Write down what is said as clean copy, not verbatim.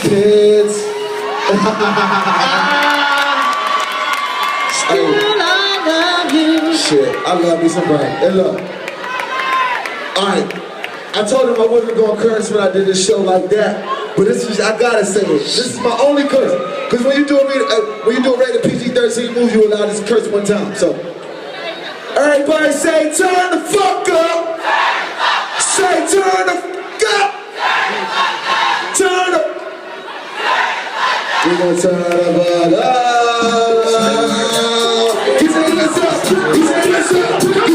kids. Still I love you. Shit, I love me some Brian. Hey, look. Alright, I told him I wasn't gonna curse when I did this show like that, but this is, I gotta say it. This is my only curse. Because when you do a rated PG-13 movie, you allowed to curse one time. So, everybody say, turn the fuck up. Say, turn the fuck up. Turn the. We're gonna turn the fuck up. He's saying this up. He's saying this up.